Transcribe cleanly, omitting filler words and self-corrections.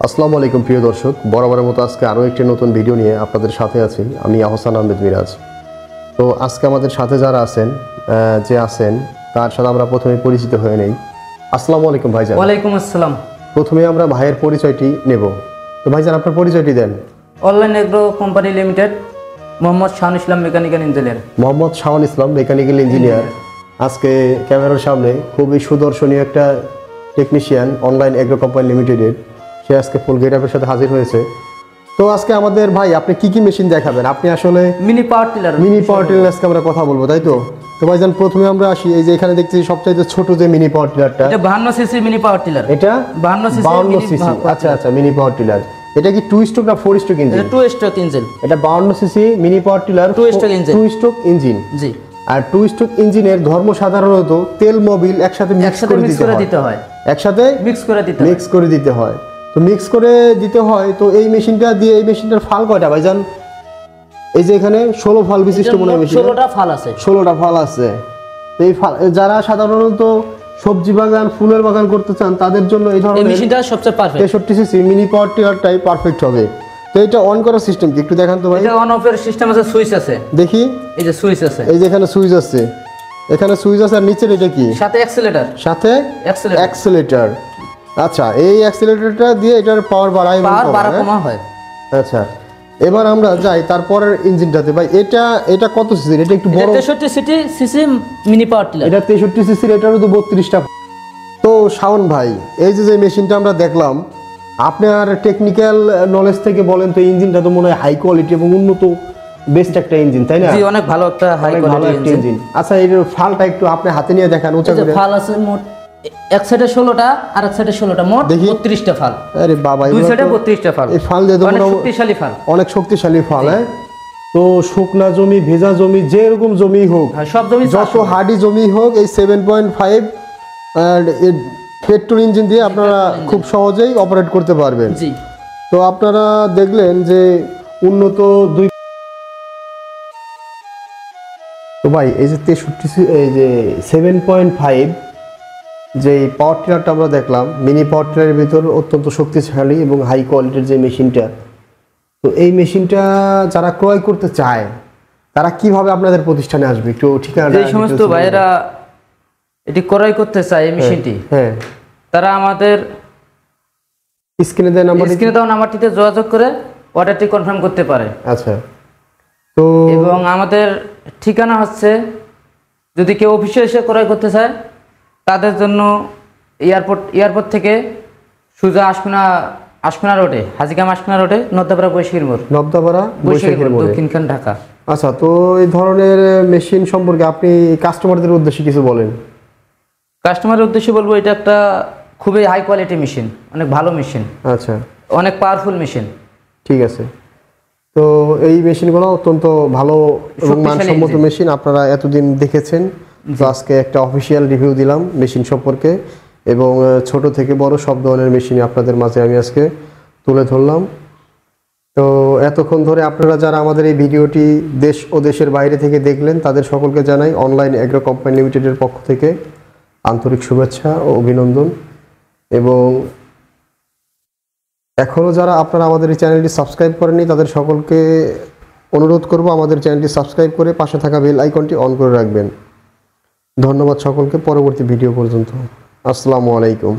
আসসালামু আলাইকুম প্রিয় দর্শক, বরাবরের মতো আজকে আরও একটি নতুন ভিডিও নিয়ে আপনাদের সাথে আছি আমি আহসান আহমেদ মিরাজ। তো আজকে আমাদের সাথে যারা আছেন তার সাথে আমরা প্রথমে পরিচিত হয়ে নেই। আসসালামু আলাইকুম ভাইজান। ওয়ালাইকুম আসসালাম। প্রথমে আমরা ভাইয়ের পরিচয়টি নেব। তো ভাইজান আপনার পরিচয়টি দেন। Online agro company limited, Mohammad Shahan Islam, mechanical engineer. Mohammad Shahan Islam, mechanical engineer. আজকে ক্যামেরার সামনে খুবই সুদর্শনীয় একটা টেকনিশিয়ান অনলাইন এগ্রো কোম্পানি লিমিটেডের, সে আজকে ফুল গেটআপের সাথে হাজির হয়েছে। তো আজকে আমাদের ভাই আপনি কি কি মেশিন দেখাবেন? আপনি আসলে মিনি পাওয়ার টিলার আজকে আমরা কথা বলবো, তাই তো? তো ভাইজান প্রথমে আমরা আসি, এই যে এখানে দেখতেছি সবচাইতে ছোট যে মিনি পাওয়ার টিলারটা, এটা 52 সিসি মিনি পাওয়ার টিলার। এটা 52 সিসি। আচ্ছা মিনি পাওয়ার টিলার। এটা কি 2 স্ট্রোক না 4 স্ট্রোক ইঞ্জিন? এটা 2 স্ট্রোক ইঞ্জিন। এটা 52 CC mini power tiller 2 stroke engine. 2 stroke engine. জি। আর 2 স্ট্রোক ইঞ্জিনের ধর্ম সাধারণত তেল মোবিল একসাথে মিক্স করে দিতে হয়। একসাথে মিক্স করে দিতে হয়। তো মিক্স করে দিতে হয়। তো এই মেশিনটা দিয়ে, এই মেশিনটার ফাল কয়টা ভাইজান? এই যে এখানে 16 ফাল বিশিষ্ট মনে হয় মেশিন। 16টা ফাল আছে। 16টা ফাল আছে। এই ফাল যারা সাধারণত সবজি বাগান, ফুলের বাগান করতে চান তাদের জন্য এই ধরনের মেশিনটা সবচেয়ে পারফেক্ট। 63 সিসি মিনি পাওয়ার টিলারটাই পারফেক্ট হবে। তো এটা অন করার সিস্টেম কি একটু দেখান তো ভাই? এটা অন অফ এর সিস্টেম আছে, সুইচ আছে। দেখি, এই যে সুইচ আছে। এই যে এখানে সুইচ আছে, এখানে সুইচ আছে। আর নিচের এটা কি? সাথে অ্যাক্সেলেটর। আচ্ছা, এই অ্যাক্সেলেটরটা দিয়ে এটার পাওয়ার বাড়ায় এবং কমা হয়। আচ্ছা, এবার আমরা যাই তারপরের ইঞ্জিনটাতে। ভাই এটা কত সিসির? এটা একটু বড়। 63 সিসি মিনি পাওয়ার টিলার। এটা 63 সিসির, এটারও তো 32টা। তো শাওন ভাই, এই যে মেশিনটা আমরা দেখলাম, আপনার টেকনিক্যাল নলেজ থেকে বলেন তো, ইঞ্জিনটা তো মনে হয় হাই কোয়ালিটি এবং উন্নত বেস্ট একটা ইঞ্জিন, তাই না? জি, অনেক ভালো একটা হাই কোয়ালিটি ইঞ্জিন। আচ্ছা, এর ফালটা একটু আপনি হাতে নিয়ে দেখান উঁচা করে। ফাল আছে মোট এক সাইডে 16টা আর এক সাইডে 16টা, মোট 32টা ফাল। আরে বাবা, দুই সাইডে 32টা ফাল। এই ফাল দিয়ে অনেক শক্তিশালী ফাল। অনেক শক্তিশালী ফাল। হ্যাঁ, তো শুকনা জমি, ভেজা জমি, যেরকম জমি হোক, সব জমি, যত হার্ডি জমি হোক, এই 7.5 পেট্রোল ইঞ্জিন দিয়ে আপনারা খুব সহজেই অপারেট করতে পারবেন। জি। তো আপনারা দেখলেন যে উন্নত দুই। তো ভাই, এই যে 63, এই যে 7.5 যে পাওয়ার টিলারটা আমরা দেখলাম, মিনি পাওয়ার টিলারের ভিতর অত্যন্ত শক্তিশালী এবং হাই কোয়ালিটির যে মেশিনটা, তো এই মেশিনটা যারা ক্রয় করতে চায় তারা কিভাবে আপনাদের প্রতিষ্ঠানে আসবে? একটু ঠিকানা। যে সমস্ত ভাইয়েরা এটি ক্রয় করতে চায় এই মেশিনটি, হ্যাঁ, তারা আমাদের স্ক্রিনে দেওয়া নাম্বারটিতে যোগাযোগ করে অর্ডারটি কনফার্ম করতে পারে। আচ্ছা, তো এবং আমাদের ঠিকানা হচ্ছে, যদি কেউ অফিসে এসে ক্রয় করতে চায় তাদের জন্য এয়ারপোর্ট থেকে সোজা আশকুনা রোডে, হাজিকাম আশকুনা রোডে, নবদাপাড়া বৈশাখীর মোড়, দক্ষিণখান, ঢাকা। আচ্ছা, তো এই ধরনের মেশিন সম্পর্কে আপনি কাস্টমারদের উদ্দেশ্যে কিছু বলেন। কাস্টমারের উদ্দেশ্যে বলবো, এটা একটা খুবই হাই কোয়ালিটি মেশিন, অনেক ভালো মেশিন। আচ্ছা, অনেক পাওয়ারফুল মেশিন। ঠিক আছে। তো এই মেশিনগুলো অত্যন্ত ভালো এবং মানসম্মত মেশিন, আপনারা এতদিন দেখেছেন। তো আজকে একটা অফিসিয়াল রিভিউ দিলাম মেশিন সম্পর্কে, এবং ছোট থেকে বড় সব ধরনের মেশিন আপনাদের মাঝে আমি আজকে তুলে ধরলাম। তো এতক্ষণ ধরে আপনারা যারা আমাদের এই ভিডিওটি দেশ ও দেশের বাইরে থেকে দেখলেন, তাদের সকলকে জানাই অনলাইন এগ্রো কোম্পানি লিমিটেডের পক্ষ থেকে আন্তরিক শুভেচ্ছা ও অভিনন্দন। এবং এখনও যারা আপনারা আমাদের এই চ্যানেলটি সাবস্ক্রাইব করেননি, তাদের সকলকে অনুরোধ করব আমাদের চ্যানেলটি সাবস্ক্রাইব করে পাশে থাকা বেল আইকনটি অন করে রাখবেন। ধন্যবাদ সকলকে। পরবর্তী ভিডিও পর্যন্ত আসসালামু আলাইকুম।